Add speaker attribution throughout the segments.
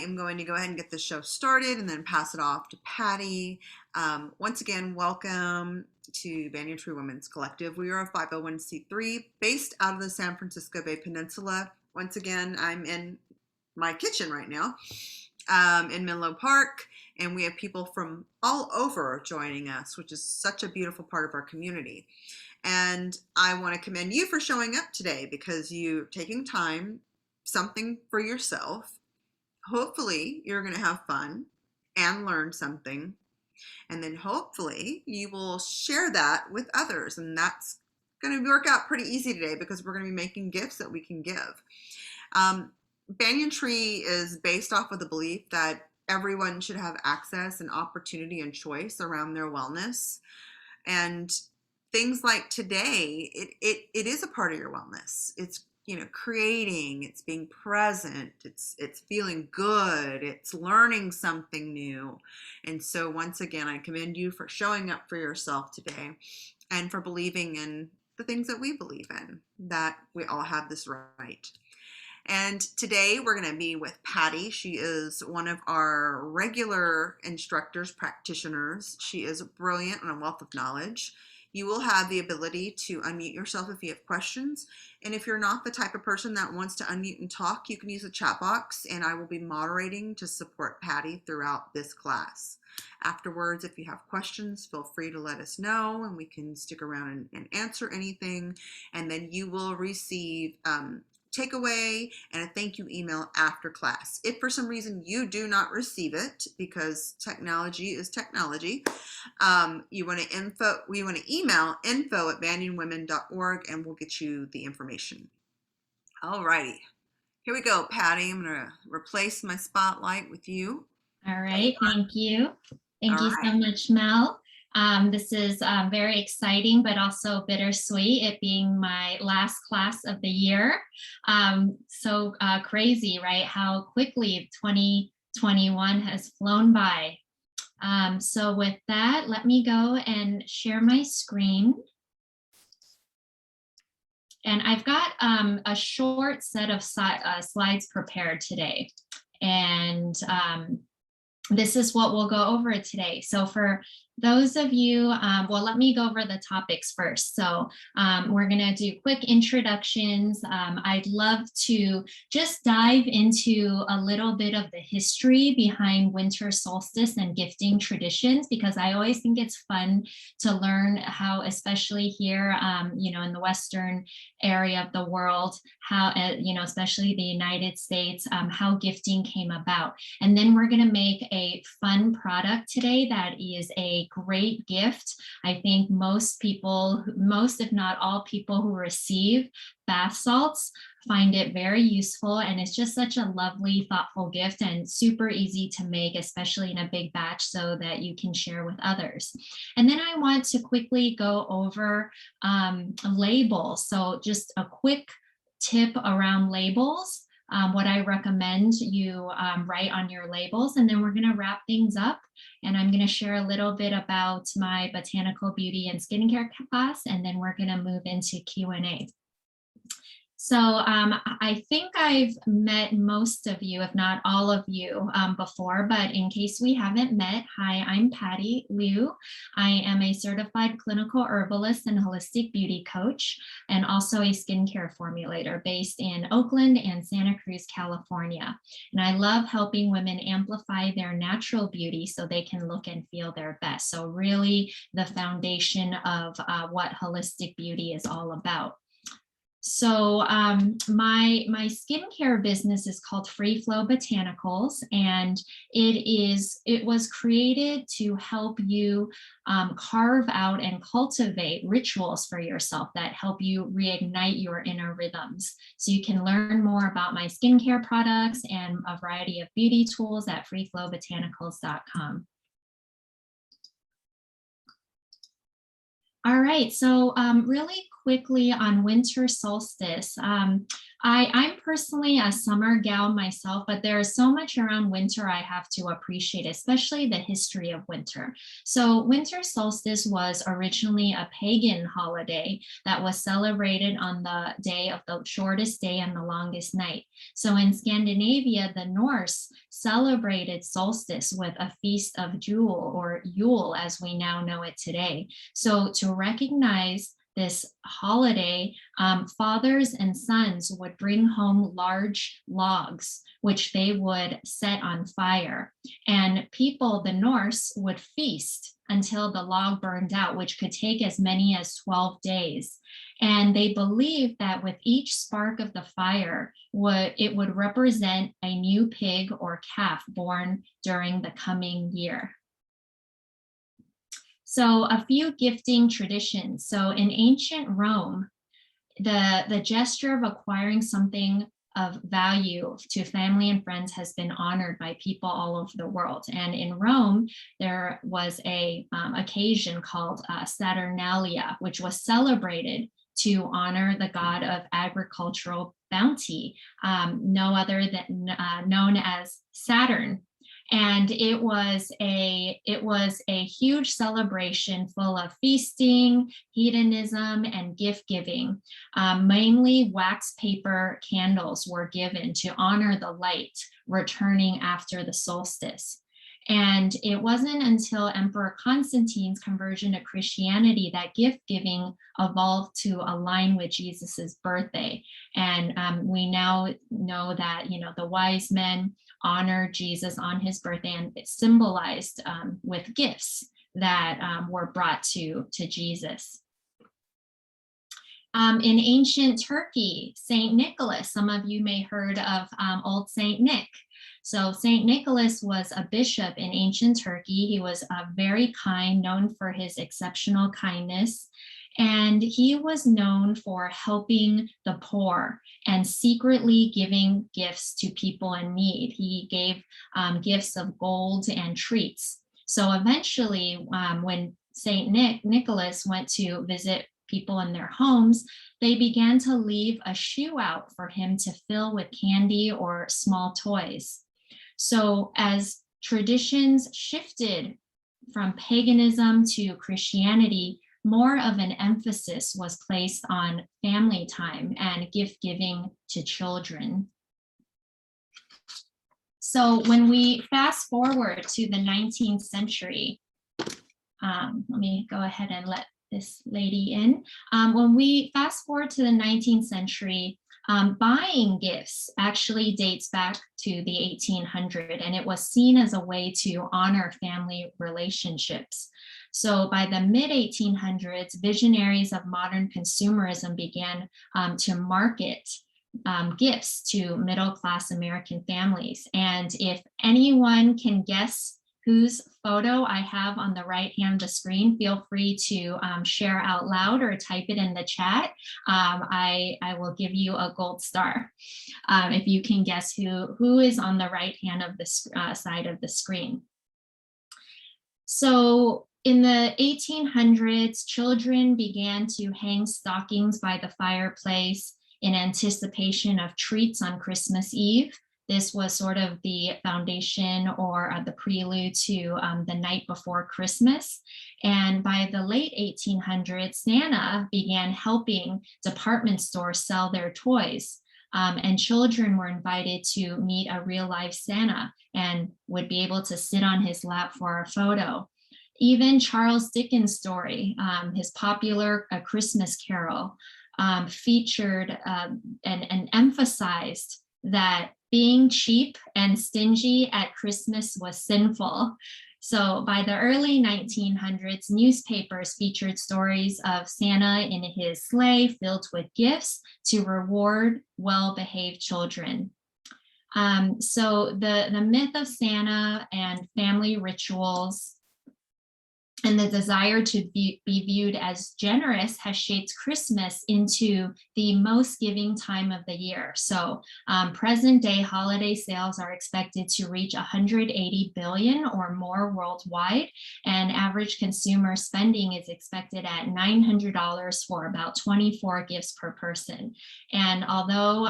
Speaker 1: I'm going to go ahead and get the show started and then pass it off to Patty. Once again, welcome to Banyan Tree Women's Collective. We are a 501c3 based out of the San Francisco Bay Peninsula. Once again, I'm in my kitchen right now in Menlo Park, and we have people from all over joining us, which is such a beautiful part of our community. And I want to commend you for showing up today because you're taking time, something for yourself. Hopefully you're going to have fun and learn something, and then hopefully you will share that with others, and that's going to work out pretty easy today because we're going to be making gifts that we can give. Banyan Tree is based off of the belief that everyone should have access and opportunity and choice around their wellness, and things like today, it is a part of your wellness. It's creating, it's being present, it's feeling good, it's learning something new. And so once again, I commend you for showing up for yourself today and for believing in the things that we believe in, that we all have this right. And today we're going to be with Patty. She is one of our regular instructors, practitioners. She is brilliant and a wealth of knowledge. You will have the ability to unmute yourself if you have questions. And if you're not the type of person that wants to unmute and talk, you can use the chat box, and I will be moderating to support Patty throughout this class. Afterwards, if you have questions, feel free to let us know, and we can stick around and answer anything. And then you will receive takeaway and a thank you email after class. If for some reason you do not receive it, because technology is technology, we want to email info@banyanwomen.org and we'll get you the information. All righty, here we go, Patty. I'm gonna replace my spotlight with you.
Speaker 2: All right, thank you. Thank you so much, Mel. This is very exciting, but also bittersweet, it being my last class of the year. So crazy, right? How quickly 2021 has flown by. So with that, let me go and share my screen. And I've got a short set of slides prepared today. And this is what we'll go over today. So for those of you, well, let me go over the topics first. So we're going to do quick introductions. I'd love to just dive into a little bit of the history behind winter solstice and gifting traditions, because I always think it's fun to learn how, especially here, in the Western area of the world, how, especially the United States, how gifting came about. And then we're going to make a fun product today that is a great gift. I think most if not all people who receive bath salts find it very useful, and it's just such a lovely, thoughtful gift and super easy to make, especially in a big batch, so that you can share with others. And then I want to quickly go over labels. So just a quick tip around labels. What I recommend you write on your labels, and then we're going to wrap things up, and I'm going to share a little bit about my botanical beauty and skincare class, and then we're going to move into Q&A. So I think I've met most of you, if not all of you, before, but in case we haven't met, hi, I'm Patty Liu. I am a certified clinical herbalist and holistic beauty coach, and also a skincare formulator based in Oakland and Santa Cruz, California. And I love helping women amplify their natural beauty so they can look and feel their best. So really the foundation of what holistic beauty is all about. So my skincare business is called Free Flow Botanicals, and it was created to help you carve out and cultivate rituals for yourself that help you reignite your inner rhythms. So you can learn more about my skincare products and a variety of beauty tools at freeflowbotanicals.com. All right, so really quickly on winter solstice, I'm personally a summer gal myself, but there is so much around winter I have to appreciate, especially the history of winter. So winter solstice was originally a pagan holiday that was celebrated on the day of the shortest day and the longest night. So in Scandinavia, the Norse celebrated solstice with a feast of Jule, or Yule as we now know it today. So to recognize this holiday, fathers and sons would bring home large logs, which they would set on fire. And people, the Norse, would feast until the log burned out, which could take as many as 12 days. And they believed that with each spark of the fire, it would represent a new pig or calf born during the coming year. So a few gifting traditions. So in ancient Rome, the gesture of acquiring something of value to family and friends has been honored by people all over the world. And in Rome, there was a occasion called Saturnalia, which was celebrated to honor the god of agricultural bounty, no other than known as Saturn. And it was a huge celebration full of feasting, hedonism, and gift giving. Mainly wax paper candles were given to honor the light returning after the solstice. And it wasn't until Emperor Constantine's conversion to Christianity that gift giving evolved to align with Jesus's birthday. And we now know that, the wise men honored Jesus on his birthday, and it symbolized with gifts that were brought to Jesus. In ancient Turkey, Saint Nicholas, some of you may heard of old Saint Nick. So Saint Nicholas was a bishop in ancient Turkey. He was very kind, known for his exceptional kindness. And he was known for helping the poor and secretly giving gifts to people in need. He gave gifts of gold and treats. So eventually, when Saint Nicholas went to visit people in their homes, they began to leave a shoe out for him to fill with candy or small toys. So as traditions shifted from paganism to Christianity, more of an emphasis was placed on family time and gift giving to children. So when we fast forward to the 19th century, let me go ahead and let this lady in. When we fast forward to the 19th century, buying gifts actually dates back to the 1800s, and it was seen as a way to honor family relationships. So by the mid-1800s, visionaries of modern consumerism began to market gifts to middle-class American families. And if anyone can guess whose photo I have on the right hand of the screen, feel free to share out loud or type it in the chat. I will give you a gold star if you can guess who is on the right hand of the side of the screen. So in the 1800s, children began to hang stockings by the fireplace in anticipation of treats on Christmas Eve. This was sort of the foundation or the prelude to the night before Christmas. And by the late 1800s, Santa began helping department stores sell their toys. And children were invited to meet a real life Santa and would be able to sit on his lap for a photo. Even Charles Dickens' story, his popular A Christmas Carol, featured and emphasized that being cheap and stingy at Christmas was sinful. So by the early 1900s, newspapers featured stories of Santa in his sleigh filled with gifts to reward well-behaved children. So the myth of Santa and family rituals and the desire to be viewed as generous has shaped Christmas into the most giving time of the year. So present day holiday sales are expected to reach 180 billion or more worldwide, and average consumer spending is expected at $900 for about 24 gifts per person. And although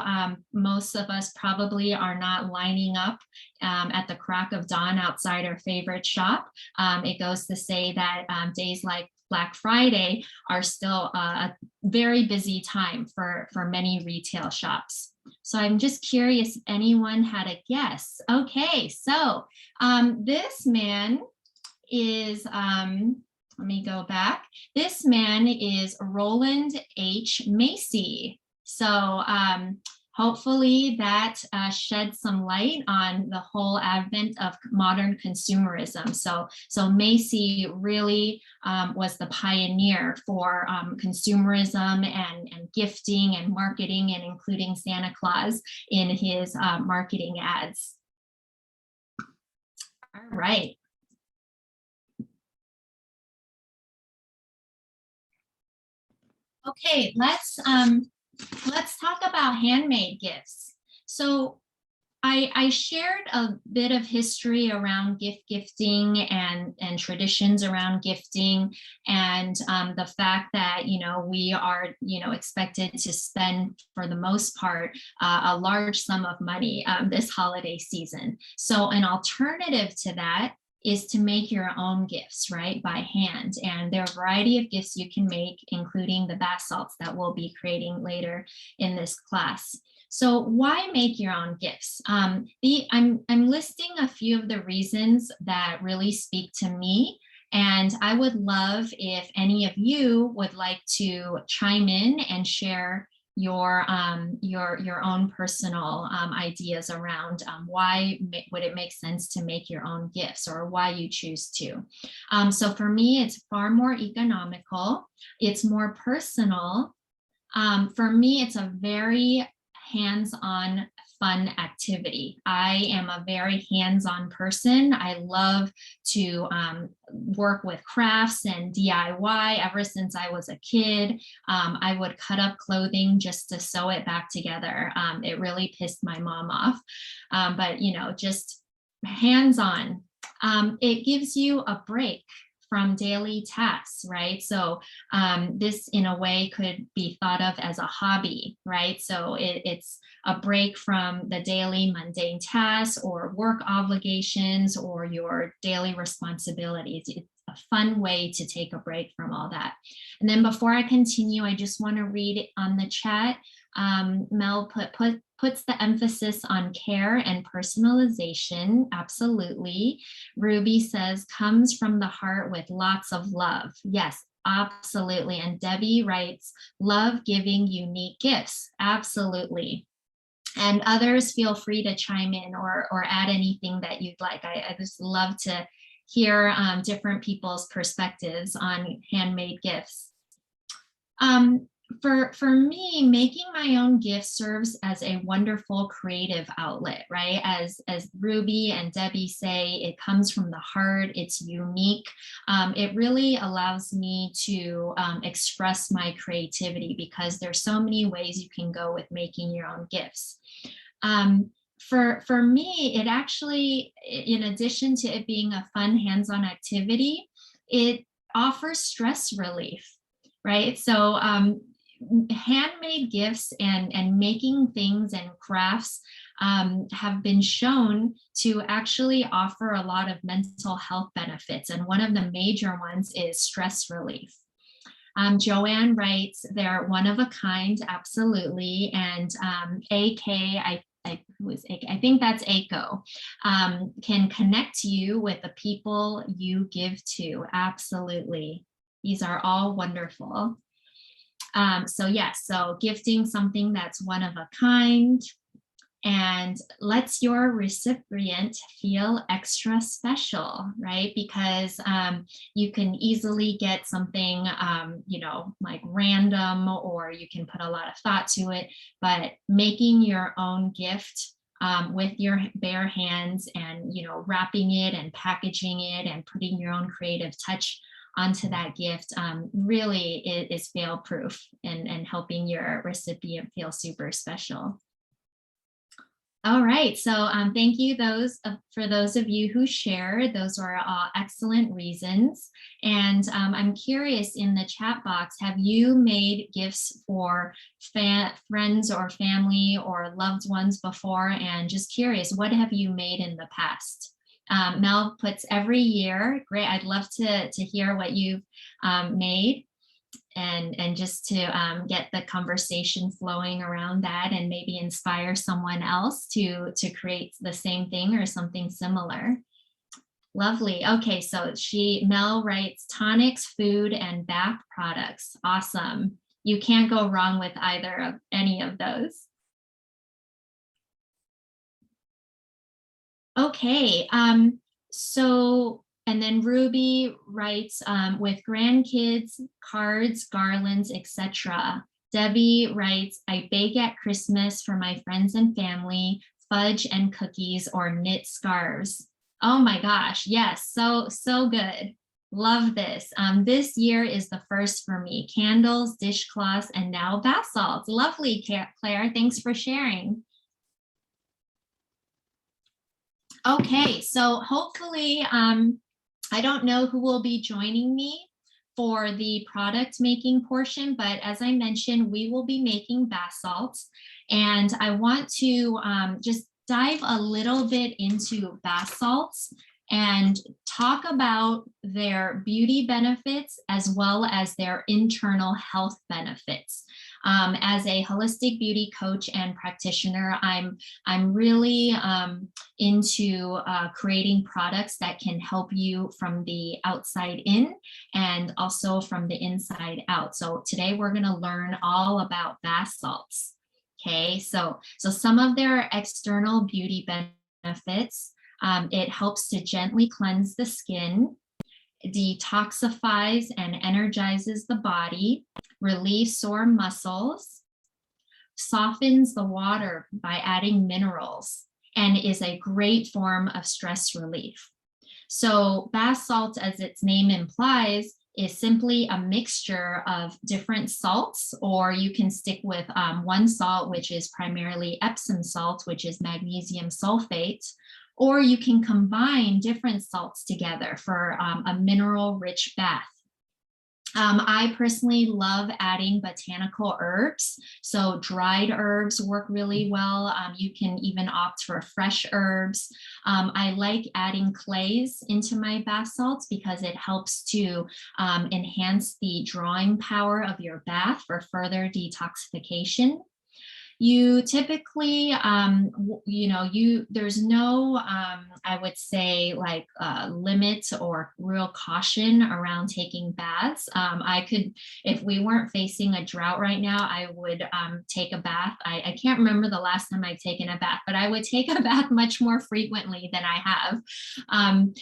Speaker 2: most of us probably are not lining up at the crack of dawn outside our favorite shop, it goes to say that days like Black Friday are still a very busy time for many retail shops. So I'm just curious if anyone had a guess. Okay, so this man is, let me go back. This man is Roland H. Macy. So hopefully that sheds some light on the whole advent of modern consumerism. So Macy really was the pioneer for consumerism and gifting and marketing, and including Santa Claus in his marketing ads. All right. Okay, let's talk about handmade gifts. So I shared a bit of history around gifting and traditions around gifting, and the fact that we are expected to spend, for the most part, a large sum of money this holiday season. So an alternative to that is to make your own gifts, right, by hand. And there are a variety of gifts you can make, including the bath salts that we'll be creating later in this class. So why make your own gifts? I'm listing a few of the reasons that really speak to me, and I would love if any of you would like to chime in and share your own personal ideas around why would it make sense to make your own gifts, or why you choose to. So for me, it's far more economical. It's more personal. For me, it's a very hands-on fun activity. I am a very hands-on person. I love to work with crafts and DIY. Ever since I was a kid, I would cut up clothing just to sew it back together. It really pissed my mom off, but just hands-on. It gives you a break from daily tasks, right? So this in a way could be thought of as a hobby, right? So it's a break from the daily mundane tasks or work obligations or your daily responsibilities. It's a fun way to take a break from all that. And then before I continue, I just want to read on the chat. Mel puts the emphasis on care and personalization. Absolutely. Ruby says, comes from the heart with lots of love. Yes, absolutely. And Debbie writes, love giving unique gifts. Absolutely. And others, feel free to chime in or add anything that you'd like. I just love to hear different people's perspectives on handmade gifts. For me, making my own gifts serves as a wonderful creative outlet, right? As Ruby and Debbie say, it comes from the heart, it's unique. It really allows me to express my creativity, because there's so many ways you can go with making your own gifts. For me, it actually, in addition to it being a fun hands-on activity, it offers stress relief, right? So handmade gifts and making things and crafts have been shown to actually offer a lot of mental health benefits. And one of the major ones is stress relief. Joanne writes, they're one of a kind, absolutely. And AK, I think that's ACO, can connect you with the people you give to. Absolutely. These are all wonderful. So yes, so gifting something that's one of a kind and lets your recipient feel extra special, right? Because you can easily get something, like random, or you can put a lot of thought to it, but making your own gift with your bare hands and, wrapping it and packaging it and putting your own creative touch onto that gift really is fail proof and helping your recipient feel super special. All right, so thank you for those of you who shared. Those are all excellent reasons. And I'm curious, in the chat box, have you made gifts for friends or family or loved ones before? And just curious, what have you made in the past? Mel puts every year. Great, I'd love to hear what you've made. And just to get the conversation flowing around that and maybe inspire someone else to create the same thing or something similar. Lovely. Okay, so Mel writes tonics, food, and bath products. Awesome. You can't go wrong with any of those. Okay, and then Ruby writes with grandkids, cards, garlands, etc. Debbie writes, I bake at Christmas for my friends and family, fudge and cookies or knit scarves. Oh my gosh, yes, so good. Love this. This year is the first for me. Candles, dishcloths, and now bath salts. Lovely, Claire. Thanks for sharing. Okay, so hopefully, I don't know who will be joining me for the product making portion, but as I mentioned, we will be making bath salts. And I want to just dive a little bit into bath salts and talk about their beauty benefits as well as their internal health benefits. As a holistic beauty coach and practitioner, I'm really into creating products that can help you from the outside in and also from the inside out. So today we're going to learn all about bath salts. Okay, so some of their external beauty benefits. It helps to gently cleanse the skin, detoxifies and energizes the body, relieves sore muscles, softens the water by adding minerals, and is a great form of stress relief. So bath salts, as its name implies, is simply a mixture of different salts, or you can stick with one salt, which is primarily Epsom salt, which is magnesium sulfate, or you can combine different salts together for a mineral-rich bath. I personally love adding botanical herbs. So dried herbs work really well. You can even opt for fresh herbs. I like adding clays into my bath salts because it helps to enhance the drawing power of your bath for further detoxification. You typically, there's no, I would say like limit or real caution around taking baths. If we weren't facing a drought right now, I would take a bath. I can't remember the last time I've taken a bath, but I would take a bath much more frequently than I have.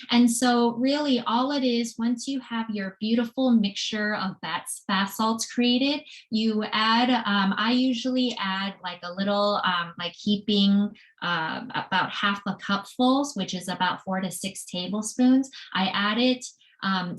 Speaker 2: And so really all it is, once you have your beautiful mixture of bath salts created, you add, I usually add like a little like heaping about half a cupfuls, which is about 4 to 6 tablespoons. I add it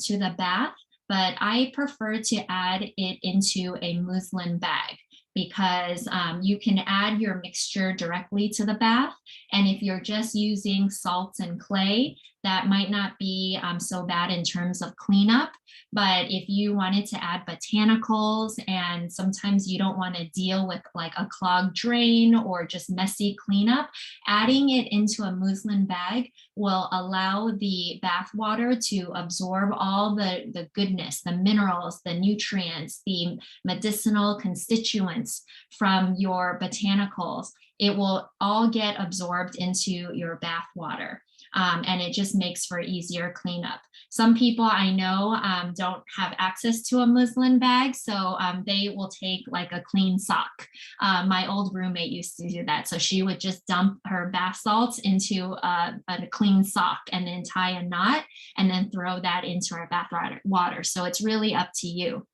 Speaker 2: to the bath, but I prefer to add it into a muslin bag because you can add your mixture directly to the bath. And if you're just using salts and clay, that might not be so bad in terms of cleanup. But if you wanted to add botanicals and sometimes you don't want to deal with like a clogged drain or just messy cleanup, adding it into a muslin bag will allow the bath water to absorb all the goodness, the minerals, the nutrients, the medicinal constituents from your botanicals. It will all get absorbed into your bath water. And it just makes for easier cleanup. Some people I know don't have access to a muslin bag, so they will take like a clean sock. My old roommate used to do that. So she would just dump her bath salts into a clean sock and then tie a knot and then throw that into our bath water. So it's really up to you.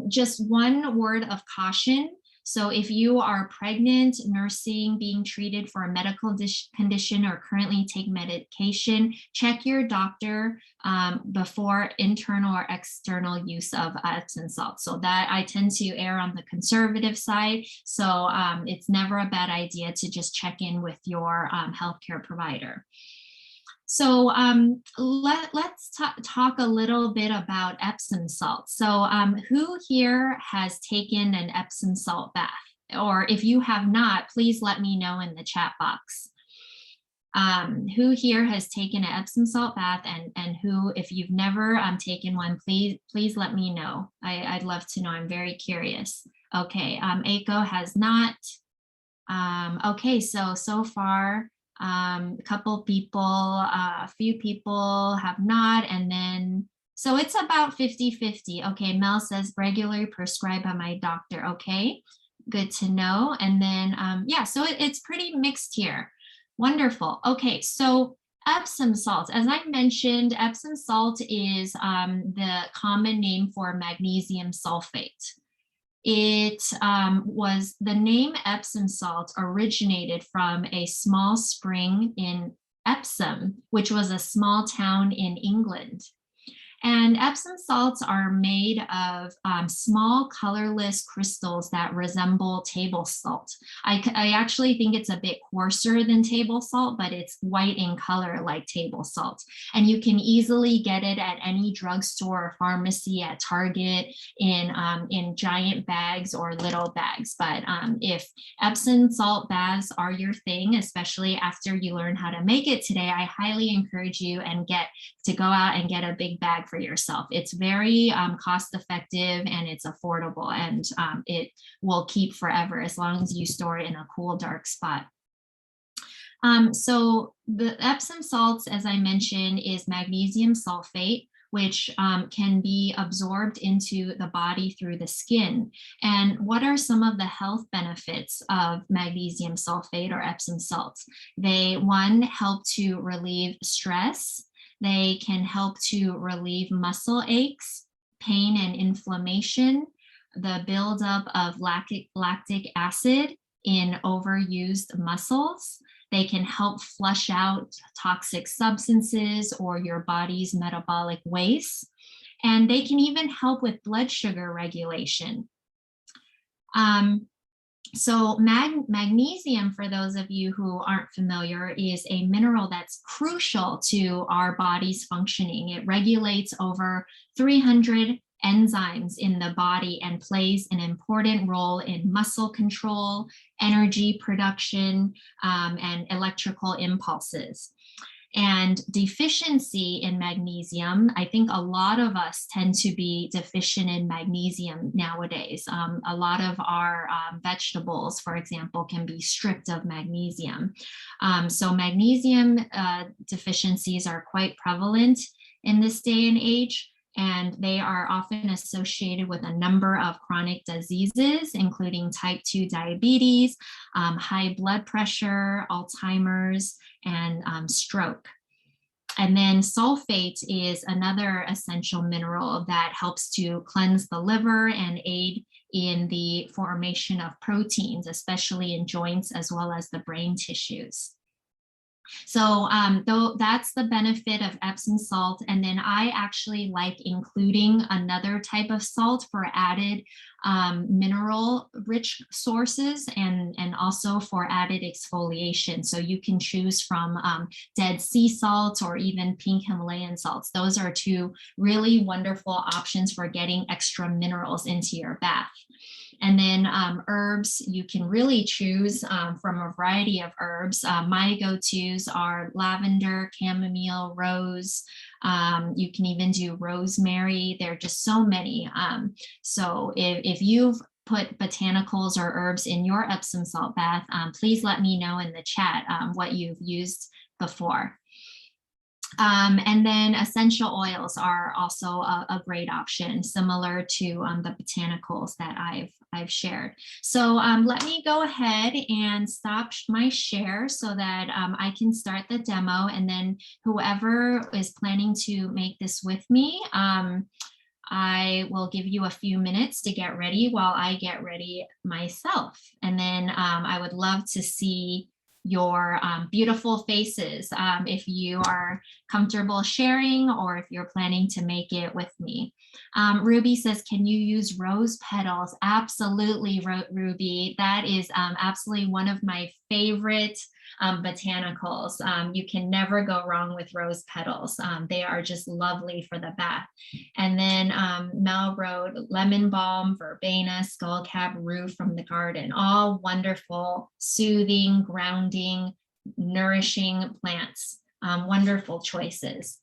Speaker 2: Just one word of caution. So if you are pregnant, nursing, being treated for a medical condition, or currently take medication, check your doctor before internal or external use of Epsom salt. So that I tend to err on the conservative side. So it's never a bad idea to just check in with your healthcare provider. So let's talk a little bit about Epsom salt. So who here has taken an Epsom salt bath? Or if you have not, please let me know in the chat box. Who here has taken an Epsom salt bath, and who, if you've never taken one, please let me know. I'd love to know. I'm very curious. Okay, Aiko has not. Okay, so far, a couple people, a few people have not, and then, so it's about 50-50. Okay, Mel says regularly prescribed by my doctor. Okay, good to know. And then, yeah, so it's pretty mixed here. Wonderful. Okay, so Epsom salt, as I mentioned, Epsom salt is the common name for magnesium sulfate. It was, the name Epsom salt originated from a small spring in Epsom, which was a small town in England. And Epsom salts are made of small colorless crystals that resemble table salt. I actually think it's a bit coarser than table salt, but it's white in color like table salt. And you can easily get it at any drugstore or pharmacy, at Target, in giant bags or little bags. But if Epsom salt baths are your thing, especially after you learn how to make it today, I highly encourage you to go out and get a big bag for yourself. It's very cost effective, and it's affordable, and it will keep forever as long as you store it in a cool, dark spot. So the Epsom salts, as I mentioned, is magnesium sulfate, which can be absorbed into the body through the skin. And what are some of the health benefits of magnesium sulfate or Epsom salts? They, one, help to relieve stress. They can help to relieve muscle aches, pain and inflammation, the buildup of lactic acid in overused muscles. They can help flush out toxic substances or your body's metabolic waste. And they can even help with blood sugar regulation. So magnesium, for those of you who aren't familiar, is a mineral that's crucial to our body's functioning. It regulates over 300 enzymes in the body and plays an important role in muscle control, energy production, and electrical impulses. And deficiency in magnesium, I think a lot of us tend to be deficient in magnesium nowadays. A lot of our vegetables, for example, can be stripped of magnesium. So magnesium deficiencies are quite prevalent in this day and age, and they are often associated with a number of chronic diseases, including type 2 diabetes, high blood pressure, Alzheimer's, and stroke. And then sulfate is another essential mineral that helps to cleanse the liver and aid in the formation of proteins, especially in joints as well as the brain tissues. So though that's the benefit of Epsom salt. And then I actually like including another type of salt for added mineral rich sources, and also for added exfoliation. So you can choose from Dead Sea salts or even pink Himalayan salts. Those are two really wonderful options for getting extra minerals into your bath. And then herbs, you can really choose from a variety of herbs. My go-tos are lavender, chamomile, rose. You can even do rosemary. There are just so many. So if you've put botanicals or herbs in your Epsom salt bath, please let me know in the chat what you've used before. And then essential oils are also a great option, similar to the botanicals that I've shared. So let me go ahead and stop my share so that I can start the demo, and then whoever is planning to make this with me, I will give you a few minutes to get ready while I get ready myself. And then I would love to see your beautiful faces if you are comfortable sharing or if you're planning to make it with me. Ruby says, can you use rose petals? Absolutely, Ruby. That is absolutely one of my favorite botanicals. You can never go wrong with rose petals. They are just lovely for the bath. And then Mel wrote lemon balm, verbena, skullcap, rue from the garden. All wonderful, soothing, grounding, nourishing plants. Wonderful choices.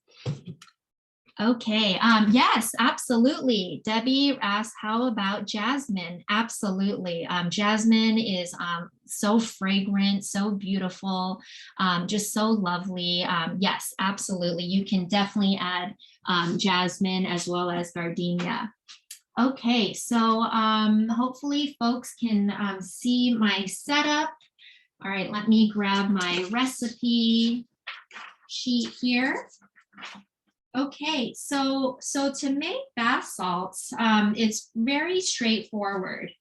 Speaker 2: Okay, yes, absolutely. Debbie asked, how about jasmine? Absolutely. Jasmine is so fragrant, so beautiful, just so lovely. Yes, absolutely. You can definitely add jasmine as well as gardenia. Okay, so hopefully folks can see my setup. All right, let me grab my recipe sheet here. Okay, so to make bath salts, it's very straightforward.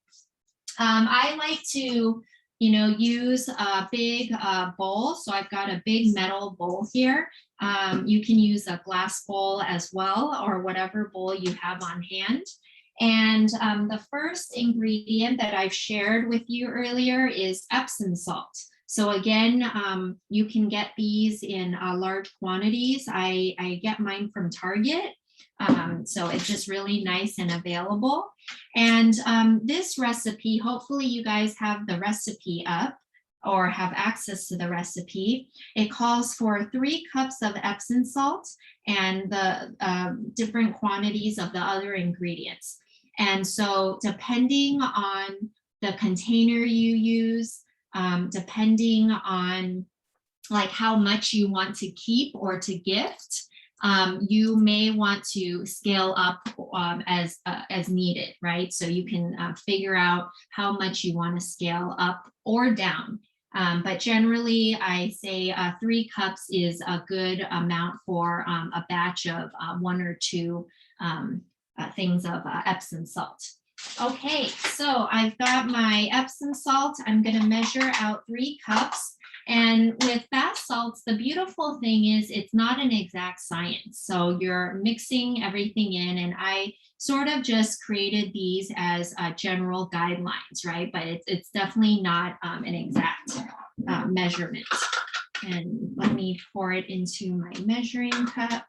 Speaker 2: I like to, use a big bowl. So I've got a big metal bowl here. You can use a glass bowl as well, or whatever bowl you have on hand. And the first ingredient that I've shared with you earlier is Epsom salt. So again, you can get these in large quantities. I get mine from Target. So it's just really nice and available. And this recipe, hopefully you guys have the recipe up or have access to the recipe. It calls for 3 cups of Epsom salt and the different quantities of the other ingredients. And so depending on the container you use, depending on like how much you want to keep or to gift, you may want to scale up as needed, right? So you can figure out how much you want to scale up or down. But generally, I say 3 cups is a good amount for a batch of 1 or 2 things of Epsom salt. Okay, so I've got my Epsom salt. I'm going to measure out 3 cups. And with bath salts, the beautiful thing is it's not an exact science. So you're mixing everything in, and I sort of just created these as general guidelines, right? But it's definitely not an exact measurement. And let me pour it into my measuring cup.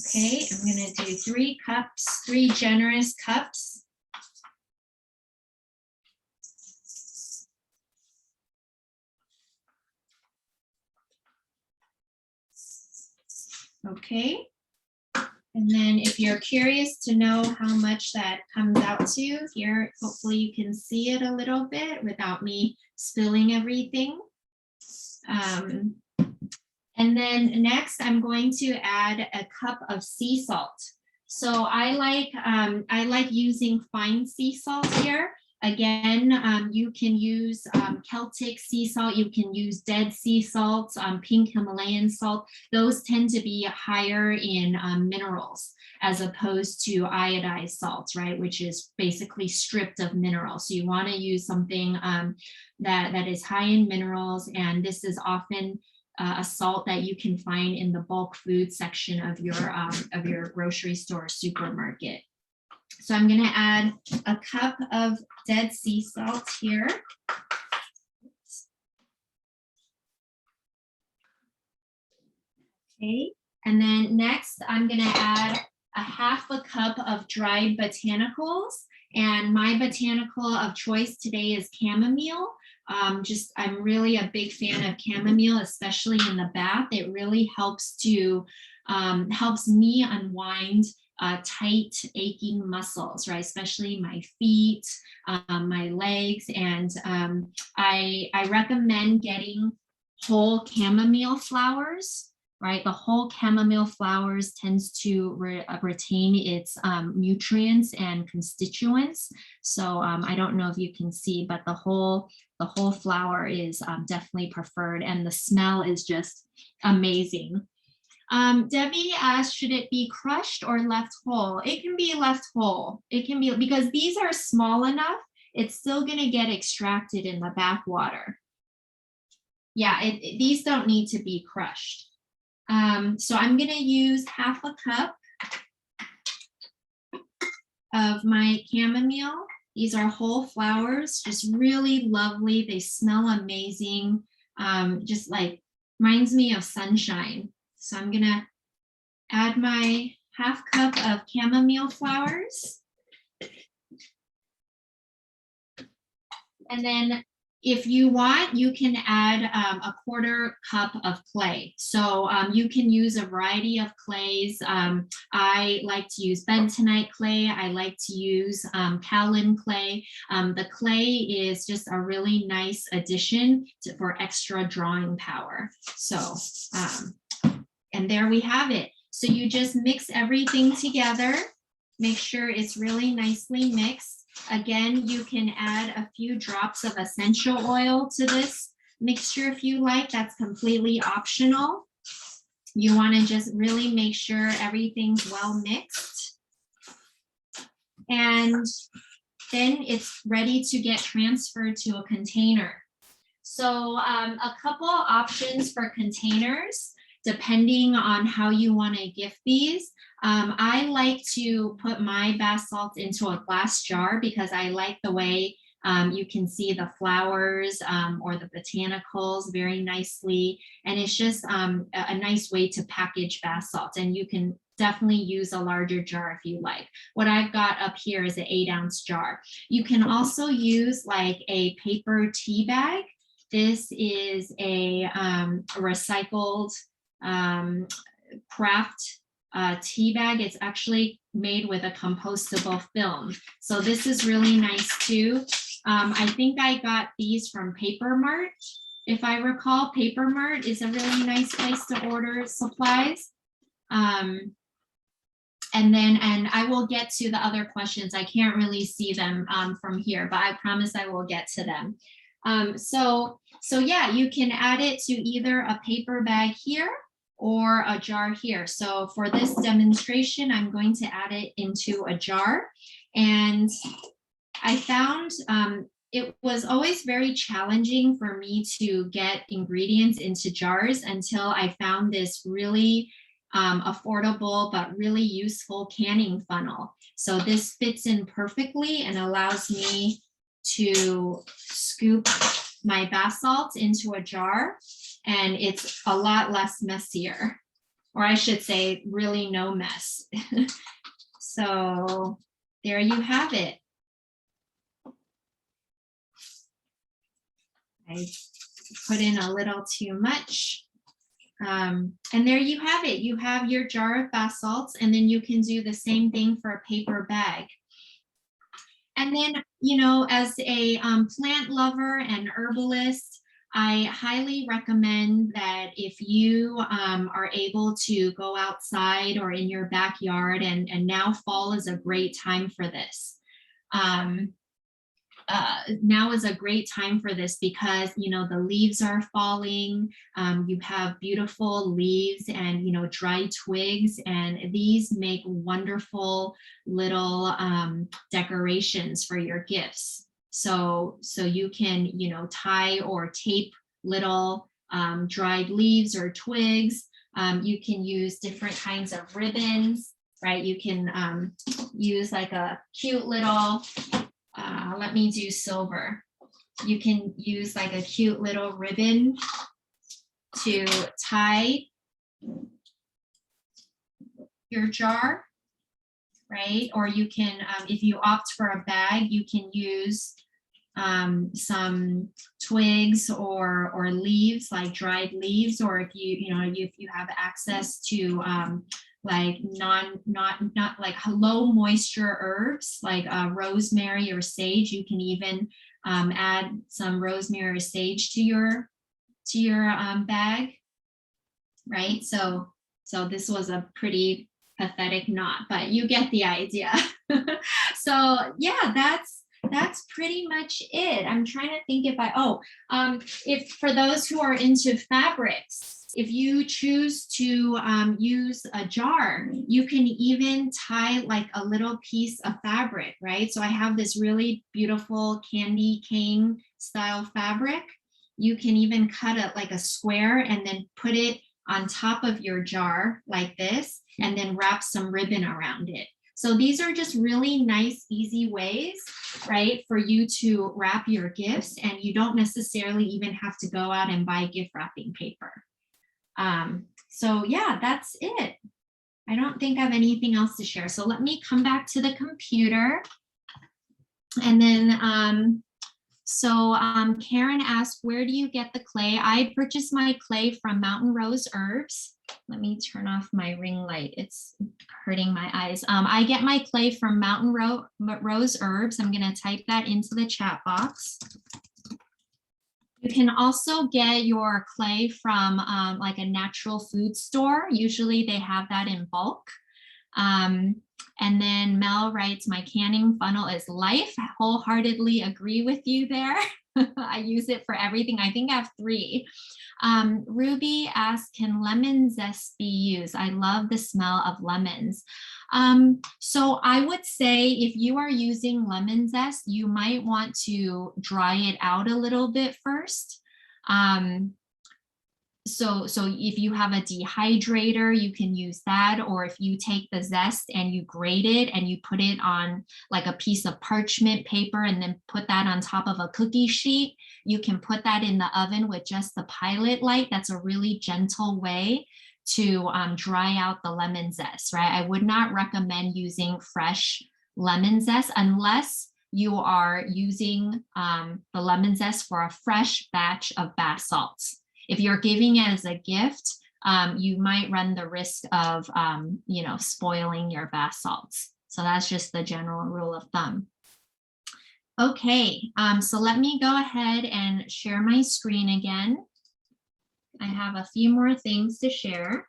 Speaker 2: Okay, I'm going to do 3 cups, 3 generous cups. Okay, and then if you're curious to know how much that comes out to, here, hopefully you can see it a little bit without me spilling everything. And then next, I'm going to add a cup of sea salt. So I like using fine sea salt here. Again, you can use Celtic sea salt, you can use dead sea salt, pink Himalayan salt. Those tend to be higher in minerals as opposed to iodized salt, right? Which is basically stripped of minerals. So you want to use something that is high in minerals, and this is often a salt that you can find in the bulk food section of your grocery store or supermarket. So I'm going to add a cup of dead sea salt here. Okay, and then next I'm going to add a 1/2 cup of dried botanicals. And my botanical of choice today is chamomile. I'm really a big fan of chamomile, especially in the bath. It really helps me unwind tight, aching muscles, right? Especially my feet, my legs. And I recommend getting whole chamomile flowers, right? The whole chamomile flowers tends to retain its nutrients and constituents. So I don't know if you can see, but the whole flower is definitely preferred, and the smell is just amazing. Debbie asked, should it be crushed or left whole? It can be left whole. It can be, because these are small enough, it's still going to get extracted in the backwater. Yeah, these don't need to be crushed. So I'm going to use half a cup of my chamomile. These are whole flowers, just really lovely. They smell amazing. Just like reminds me of sunshine. So I'm gonna add my half cup of chamomile flowers. And then if you want, you can add a quarter cup of clay. So you can use a variety of clays. I like to use bentonite clay. I like to use kaolin clay. The clay is just a really nice addition for extra drawing power. So, and there we have it. So you just mix everything together. Make sure it's really nicely mixed. Again, you can add a few drops of essential oil to this mixture if you like. That's completely optional. You want to just really make sure everything's well mixed. And then it's ready to get transferred to a container. So a couple options for containers, depending on how you want to gift these. I like to put my bath salts into a glass jar because I like the way you can see the flowers or the botanicals very nicely. And it's just a nice way to package bath salts. And you can definitely use a larger jar if you like. What I've got up here is an 8-ounce jar. You can also use like a paper tea bag. This is a recycled kraft tea bag. It's actually made with a compostable film. So this is really nice too. I think I got these from Paper Mart. If I recall, Paper Mart is a really nice place to order supplies. And I will get to the other questions. I can't really see them from here, but I promise I will get to them. So yeah, you can add it to either a paper bag here or a jar here. So for this demonstration, I'm going to add it into a jar. And I found it was always very challenging for me to get ingredients into jars until I found this really affordable but really useful canning funnel. So this fits in perfectly and allows me to scoop my bath salts into a jar, and it's a lot less messier, or I should say really no mess. So there you have it. I put in a little too much. And there you have it. You have your jar of bath salts, and then you can do the same thing for a paper bag. And then, you know, as a plant lover and herbalist, I highly recommend that if you are able to go outside or in your backyard, and now fall is a great time for this. Now is a great time for this because, you know, the leaves are falling, you have beautiful leaves and, you know, dry twigs, and these make wonderful little decorations for your gifts. So you can, you know, tie or tape little dried leaves or twigs. You can use different kinds of ribbons, right? You can use like a cute little, let me do silver. You can use like a cute little ribbon to tie your jar, right? Or you can, if you opt for a bag, you can use some twigs or leaves, like dried leaves, or if you have access to like not like low moisture herbs like rosemary or sage, you can even add some rosemary or sage to your bag, right? So this was a pretty pathetic knot, but you get the idea. So yeah, that's pretty much it. I'm trying to think if if for those who are into fabrics, If you choose to use a jar, you can even tie like a little piece of fabric, right? So I have this really beautiful candy cane style fabric. You can even cut it like a square and then put it on top of your jar like this, and then wrap some ribbon around it. So these are just really nice, easy ways, right, for you to wrap your gifts, and you don't necessarily even have to go out and buy gift wrapping paper. So yeah, that's it. I don't think I have anything else to share. So let me come back to the computer. And then, Karen asked, where do you get the clay? I purchased my clay from Mountain Rose Herbs. Let me turn off my ring light. It's hurting my eyes. I get my clay from Mountain Rose Herbs. I'm going to type that into the chat box. You can also get your clay from like a natural food store. Usually they have that in bulk. And then Mel writes, my canning funnel is life. I wholeheartedly agree with you there. I use it for everything. I think I have 3. Ruby asks, can lemon zest be used? I love the smell of lemons. So I would say if you are using lemon zest, you might want to dry it out a little bit first. So if you have a dehydrator, you can use that. Or if you take the zest and you grate it and you put it on like a piece of parchment paper and then put that on top of a cookie sheet, you can put that in the oven with just the pilot light. That's a really gentle way to dry out the lemon zest, right? I would not recommend using fresh lemon zest unless you are using the lemon zest for a fresh batch of bath salts. If you're giving it as a gift, you might run the risk of, spoiling your bath salts. So that's just the general rule of thumb. Okay, so let me go ahead and share my screen again. I have a few more things to share.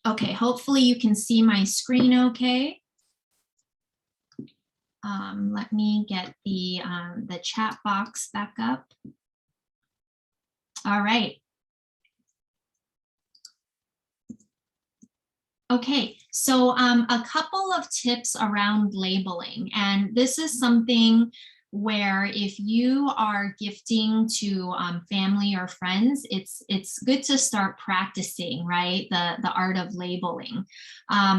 Speaker 2: Okay, hopefully you can see my screen okay. Let me get the chat box back up. All right. Okay, so a couple of tips around labeling, and this is something where if you are gifting to family or friends, it's good to start practicing, right? The art of labeling.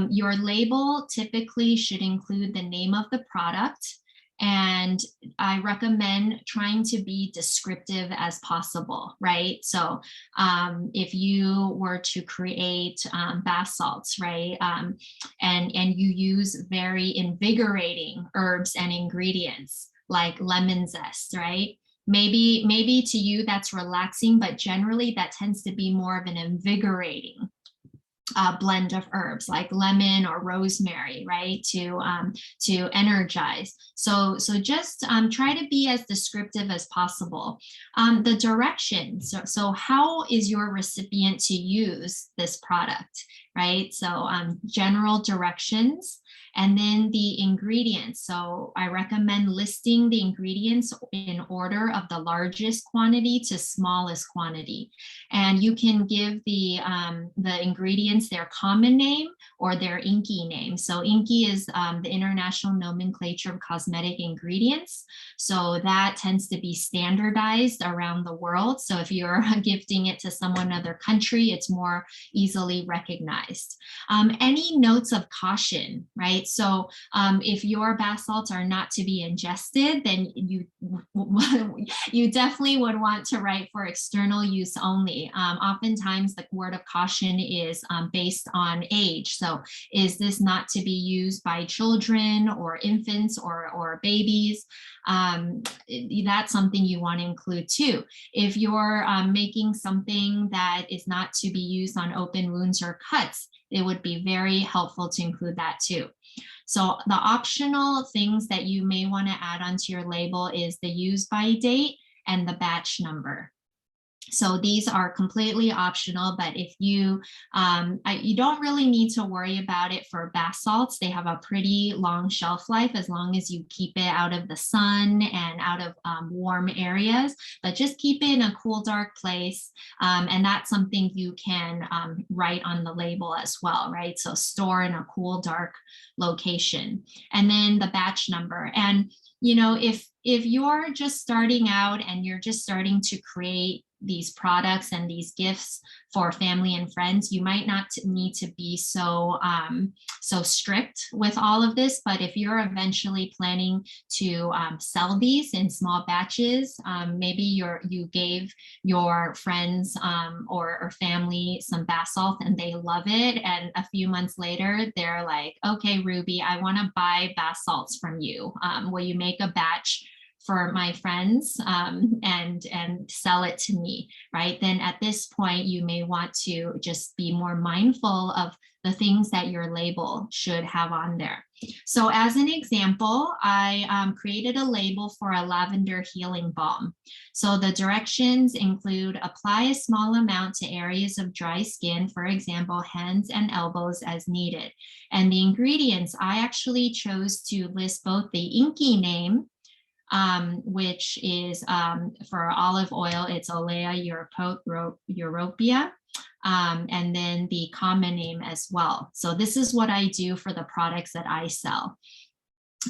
Speaker 2: Your label typically should include the name of the product, and I recommend trying to be descriptive as possible, right? So if you were to create bath salts, right, and you use very invigorating herbs and ingredients like lemon zest, right? Maybe to you that's relaxing, but generally that tends to be more of an invigorating blend of herbs like lemon or rosemary, right, to energize. So just try to be as descriptive as possible. The directions, so how is your recipient to use this product, right? So general directions. And then the ingredients. So I recommend listing the ingredients in order of the largest quantity to smallest quantity. And you can give the ingredients their common name or their INCI name. So INCI is the International Nomenclature of Cosmetic Ingredients. So that tends to be standardized around the world. So if you're gifting it to someone in another country, it's more easily recognized. Any notes of caution, right? So if your bath salts are not to be ingested, then you definitely would want to write for external use only. Oftentimes the word of caution is based on age. So is this not to be used by children or infants or babies? That's something you want to include too. If you're making something that is not to be used on open wounds or cuts, it would be very helpful to include that too. So the optional things that you may want to add onto your label is the use by date and the batch number. So these are completely optional, but if you, you don't really need to worry about it for bath salts. They have a pretty long shelf life as long as you keep it out of the sun and out of warm areas, but just keep it in a cool, dark place. And that's something you can write on the label as well, right? So store in a cool, dark location. And then the batch number. And if you're just starting out and you're just starting to create these products and these gifts for family and friends, you might not need to be so strict with all of this. But if you're eventually planning to sell these in small batches, maybe you gave your friends or family some bath salt and they love it, and a few months later they're like, okay, Ruby, I want to buy bath salts from you. Will you make a batch for my friends and sell it to me, right? Then at this point, you may want to just be more mindful of the things that your label should have on there. So as an example, I created a label for a lavender healing balm. So the directions include apply a small amount to areas of dry skin, for example, hands and elbows as needed. And the ingredients, I actually chose to list both the inky name, which is for olive oil, it's Olea europea, and then the common name as well. So this is what I do for the products that I sell.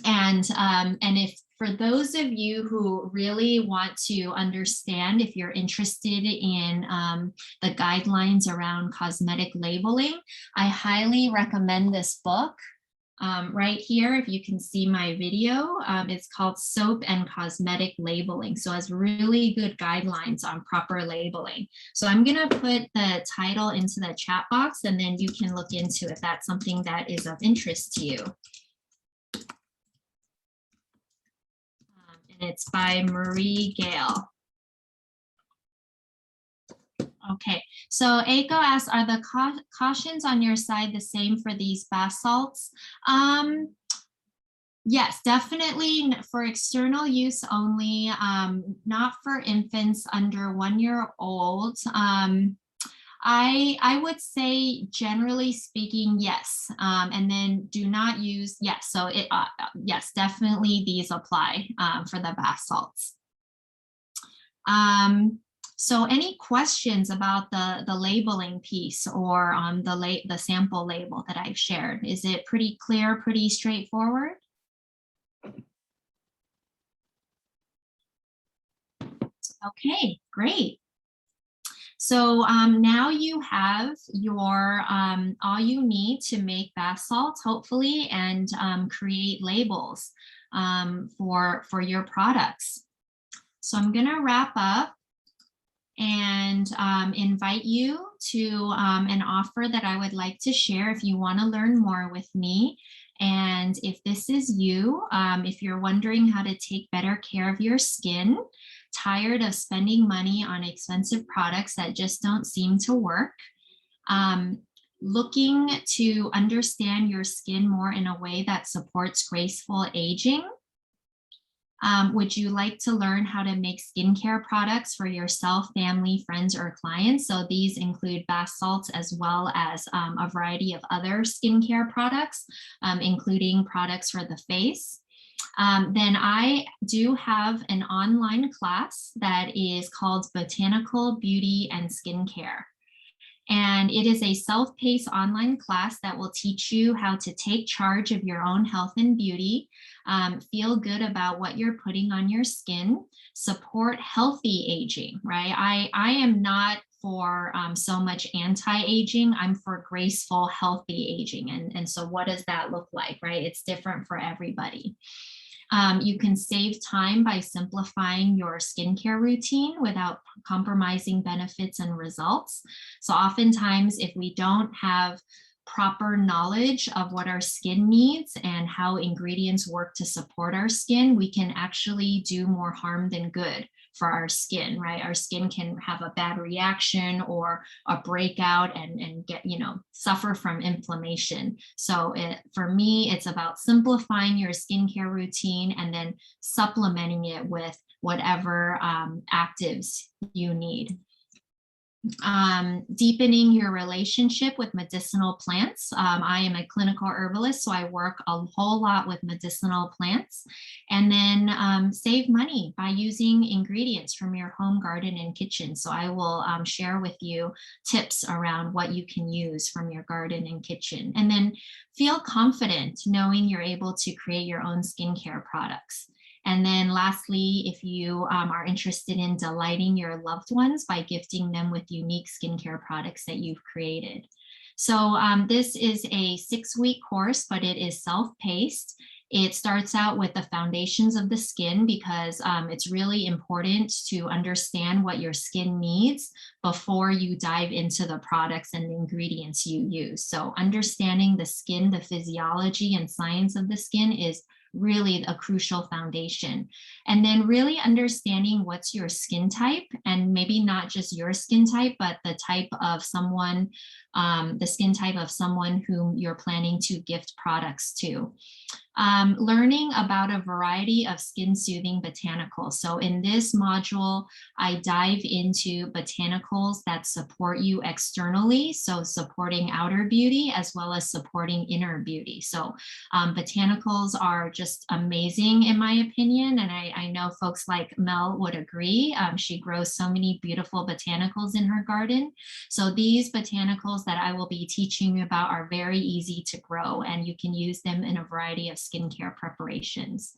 Speaker 2: And if for those of you who really want to understand, if you're interested in the guidelines around cosmetic labeling, I highly recommend this book. Right here, if you can see my video, it's called Soap and Cosmetic Labeling. So it has really good guidelines on proper labeling. So I'm going to put the title into the chat box, and then you can look into if that's something that is of interest to you. And it's by Marie Gale. Okay, so Eiko asks, are the cautions on your side the same for these bath salts? Yes, definitely for external use only, not for infants under 1 year old. I would say, generally speaking, yes, and then do not use, yes, so yes, definitely these apply for the bath salts. So any questions about the labeling piece or the sample label that I've shared? Is it pretty clear, pretty straightforward? Okay, great. So now you have your all you need to make bath salts, hopefully, and create labels for your products. So I'm going to wrap up and invite you to an offer that I would like to share if you want to learn more with me. And if this is you, if you're wondering how to take better care of your skin, tired of spending money on expensive products that just don't seem to work, looking to understand your skin more in a way that supports graceful aging, would you like to learn how to make skincare products for yourself, family, friends, or clients? So these include bath salts as well as a variety of other skincare products, including products for the face. Then I do have an online class that is called Botanical Beauty and Skincare. And it is a self-paced online class that will teach you how to take charge of your own health and beauty, feel good about what you're putting on your skin, support healthy aging, right? I am not for so much anti-aging. I'm for graceful, healthy aging. And so what does that look like, right? It's different for everybody. You can save time by simplifying your skincare routine without compromising benefits and results. So oftentimes, if we don't have proper knowledge of what our skin needs and how ingredients work to support our skin, we can actually do more harm than good for our skin, right? Our skin can have a bad reaction or a breakout and get, suffer from inflammation. So for me, it's about simplifying your skincare routine and then supplementing it with whatever actives you need. deepening your relationship with medicinal plants. I am a clinical herbalist, so I work a whole lot with medicinal plants. And then save money by using ingredients from your home garden and kitchen. So I will share with you tips around what you can use from your garden and kitchen. And then feel confident knowing you're able to create your own skincare products. And then lastly, if you are interested in delighting your loved ones by gifting them with unique skincare products that you've created. So this is a 6-week course, but it is self-paced. It starts out with the foundations of the skin because it's really important to understand what your skin needs before you dive into the products and the ingredients you use. So understanding the skin, the physiology and science of the skin is really a crucial foundation. And then really understanding what's your skin type, and maybe not just your skin type, but the type of someone, the skin type of someone whom you're planning to gift products to. Learning about a variety of skin soothing botanicals. So in this module, I dive into botanicals that support you externally. So supporting outer beauty as well as supporting inner beauty. So botanicals are just amazing in my opinion. And I know folks like Mel would agree. She grows so many beautiful botanicals in her garden. So these botanicals that I will be teaching you about are very easy to grow, and you can use them in a variety of skincare preparations.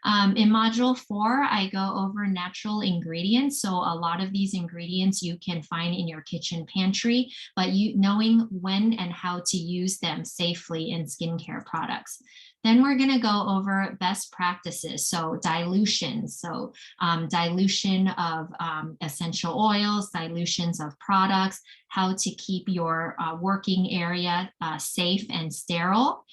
Speaker 2: In module 4, I go over natural ingredients. So a lot of these ingredients you can find in your kitchen pantry, but knowing when and how to use them safely in skincare products. Then we're going to go over best practices. So dilution. So dilution of essential oils, dilutions of products, how to keep your working area safe and sterile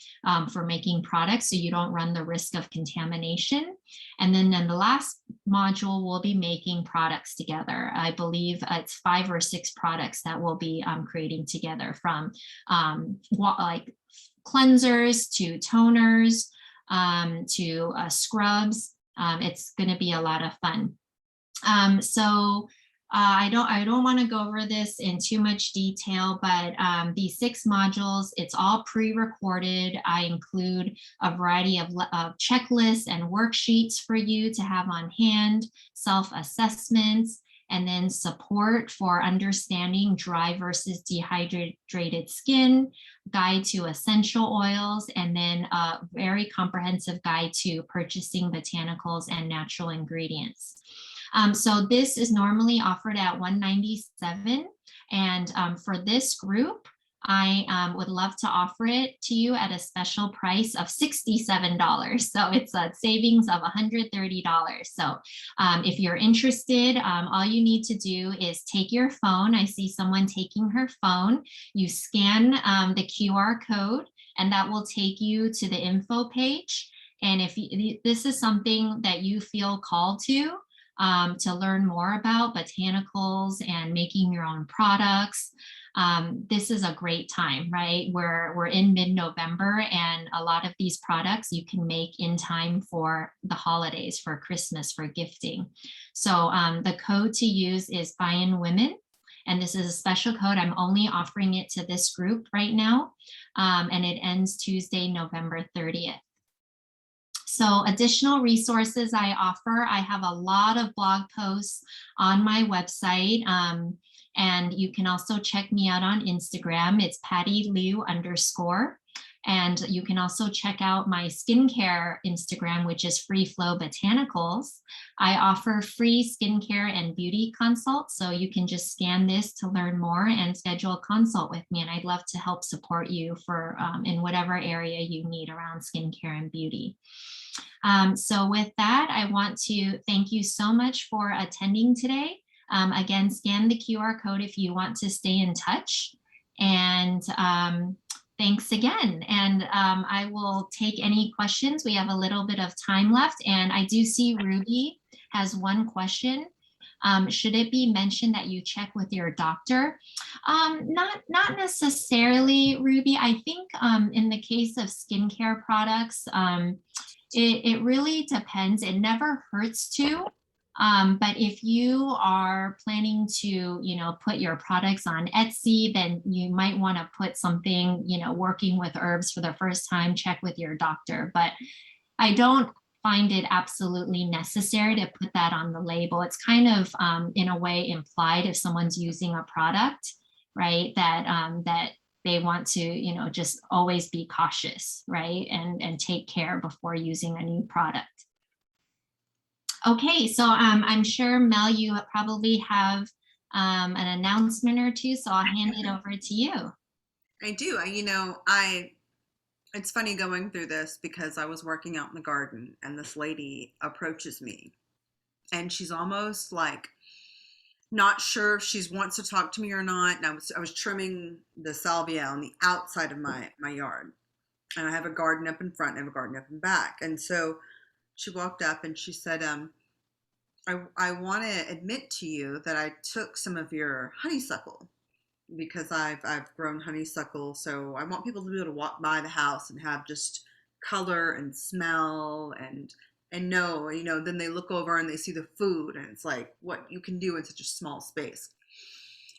Speaker 2: for making products so you don't run the risk of contamination. And then in the last module, we'll be making products together. I believe it's 5 or 6 products that we'll be creating together, from like cleansers to toners to scrubs. It's going to be a lot of fun. I don't want to go over this in too much detail, but these 6 modules, it's all pre-recorded. I include a variety of checklists and worksheets for you to have on hand, self-assessments, and then support for understanding dry versus dehydrated skin, guide to essential oils, and then a very comprehensive guide to purchasing botanicals and natural ingredients. So this is normally offered at $197, and for this group, I would love to offer it to you at a special price of $67. So it's a savings of $130. So if you're interested, all you need to do is take your phone. I see someone taking her phone. You scan the QR code, and that will take you to the info page. And if this is something that you feel called to learn more about botanicals and making your own products, this is a great time, right? We're in mid-November, and a lot of these products you can make in time for the holidays, for Christmas, for gifting. So the code to use is Banyan Women, and this is a special code. I'm only offering it to this group right now, and it ends Tuesday, November 30th. So additional resources I offer, I have a lot of blog posts on my website, and you can also check me out on Instagram. It's _. And you can also check out my skincare Instagram, which is Free Flow Botanicals. I offer free skincare and beauty consults, so you can just scan this to learn more and schedule a consult with me. And I'd love to help support you for in whatever area you need around skincare and beauty. So with that, I want to thank you so much for attending today. Again, scan the QR code if you want to stay in touch. And thanks again. And I will take any questions. We have a little bit of time left. And I do see Ruby has one question. Should it be mentioned that you check with your doctor? Not necessarily, Ruby. I think in the case of skincare products, it really depends. It never hurts to. But if you are planning to, put your products on Etsy, then you might want to put something, working with herbs for the first time, check with your doctor. But I don't find it absolutely necessary to put that on the label. It's kind of, in a way, implied if someone's using a product, right? That they want to, just always be cautious, right? And take care before using a new product. Okay, so I'm sure, Mel, you probably have an announcement or two, so I'll hand it over to you.
Speaker 1: I do. It's funny going through this because I was working out in the garden and this lady approaches me and she's almost like not sure if she wants to talk to me or not. And I was trimming the salvia on the outside of my yard. And I have a garden up in front and I have a garden up in back. And so she walked up and she said, I want to admit to you that I took some of your honeysuckle because I've grown honeysuckle, so I want people to be able to walk by the house and have just color and smell and know, then they look over and they see the food and it's like what you can do in such a small space.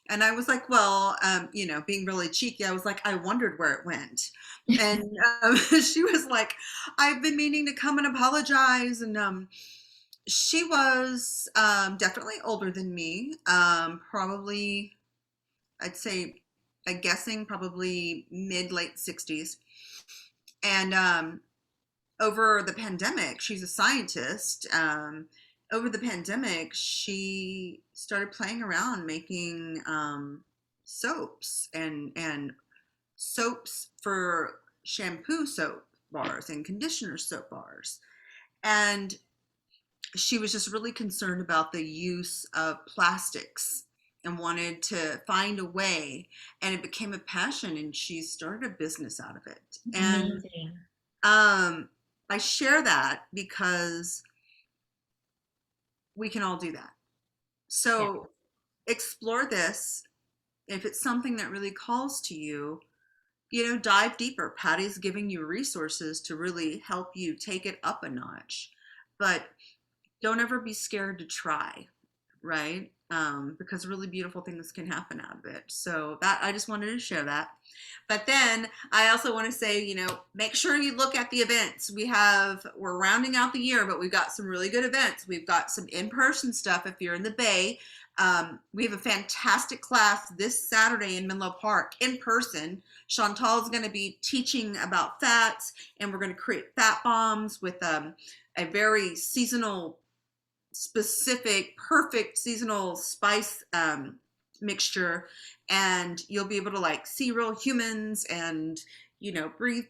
Speaker 1: And I was like, well, being really cheeky, I was like, I wondered where it went. And she was like, I've been meaning to come and apologize. And she was definitely older than me, probably I'd say, I'm guessing probably mid late 60s. And over the pandemic, she's a scientist. Over the pandemic, she started playing around making soaps and soaps for shampoo soap bars and conditioner soap bars. And she was just really concerned about the use of plastics and wanted to find a way, and it became a passion and she started a business out of it. And
Speaker 2: Amazing.
Speaker 1: I share that because we can all do that.
Speaker 2: Yeah.
Speaker 1: So explore this. If it's something that really calls to you, dive deeper. Patty's giving you resources to really help you take it up a notch, but don't ever be scared to try, right? Because really beautiful things can happen out of it. So that I just wanted to share that. But then I also want to say, make sure you look at the events. We're rounding out the year, but we've got some really good events. We've got some in-person stuff if you're in the Bay. We have a fantastic class this Saturday in Menlo Park in person. Chantal is going to be teaching about fats, and we're going to create fat bombs with a very seasonal specific, perfect seasonal spice mixture, and you'll be able to like see real humans and breathe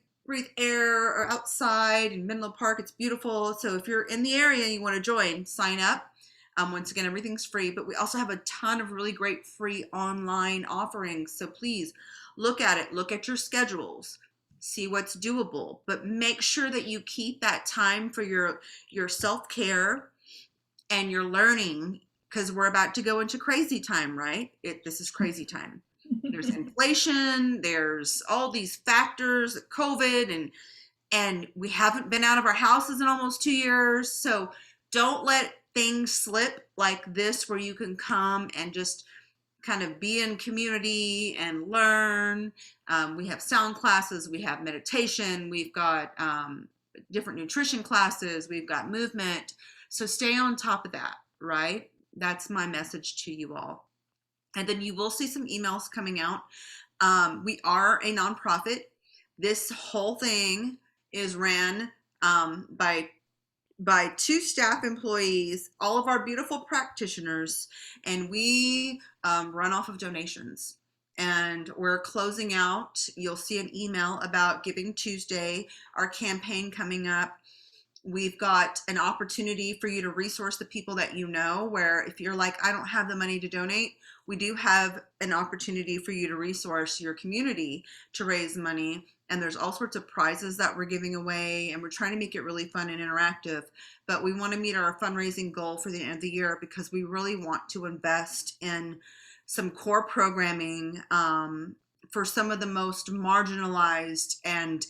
Speaker 1: air or outside in Menlo Park. It's beautiful. So if you're in the area and you want to join, sign up. Once again, everything's free, but we also have a ton of really great free online offerings. So please look at it, look at your schedules, see what's doable, but make sure that you keep that time for your self-care and your learning, because we're about to go into crazy time, right? This is crazy time. There's inflation, there's all these factors, COVID, and we haven't been out of our houses in almost 2 years. So don't let things slip like this where you can come and just kind of be in community and learn. We have sound classes, we have meditation, we've got different nutrition classes, we've got movement. So stay on top of that, right? That's my message to you all. And then you will see some emails coming out. We are a nonprofit. This whole thing is ran by 2 staff employees, all of our beautiful practitioners, and we run off of donations. And we're closing out. You'll see an email about Giving Tuesday, our campaign coming up. We've got an opportunity for you to resource the people that you know, where if you're like, I don't have the money to donate, we do have an opportunity for you to resource your community to raise money. And there's all sorts of prizes that we're giving away, and we're trying to make it really fun and interactive. But we want to meet our fundraising goal for the end of the year because we really want to invest in some core programming for some of the most marginalized and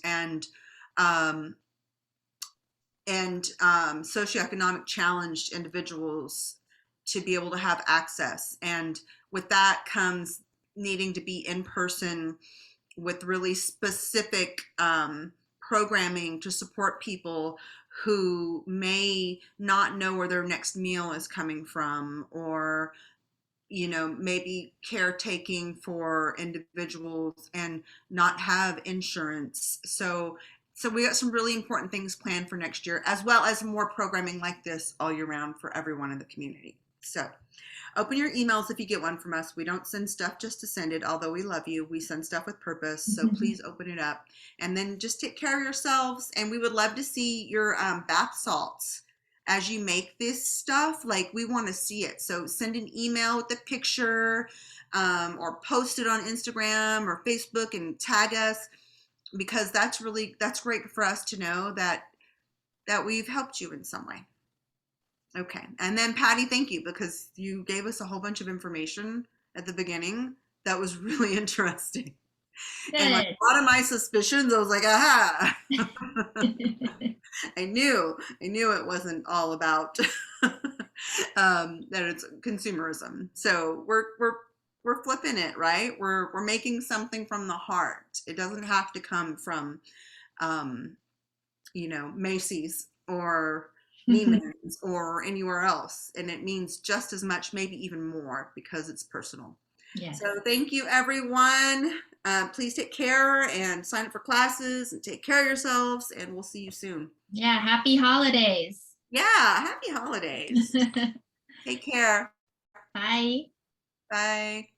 Speaker 1: and socioeconomic challenged individuals to be able to have access. And with that comes needing to be in person with really specific programming to support people who may not know where their next meal is coming from, or maybe caretaking for individuals and not have insurance. So we got some really important things planned for next year, as well as more programming like this all year round for everyone in the community. So open your emails if you get one from us. We don't send stuff just to send it, although we love you. We send stuff with purpose. So please open it up. And then just take care of yourselves. And we would love to see your bath salts as you make this stuff. Like, we want to see it. So send an email with a picture, or post it on Instagram or Facebook and tag us, because that's great for us to know that we've helped you in some way. Okay. And then Patty, thank you, because you gave us a whole bunch of information at the beginning that was really interesting.
Speaker 2: Good.
Speaker 1: And like a lot of my suspicions, I was like, aha. I knew it wasn't all about that it's consumerism. So we're flipping it, right? We're making something from the heart. It doesn't have to come from Macy's or Neiman's or anywhere else, and it means just as much, maybe even more, because it's personal.
Speaker 2: Yes.
Speaker 1: So thank you, everyone. Please take care and sign up for classes and take care of yourselves, and we'll see you soon.
Speaker 2: Yeah, happy holidays.
Speaker 1: Yeah, happy holidays. Take care.
Speaker 2: Bye.
Speaker 1: Bye.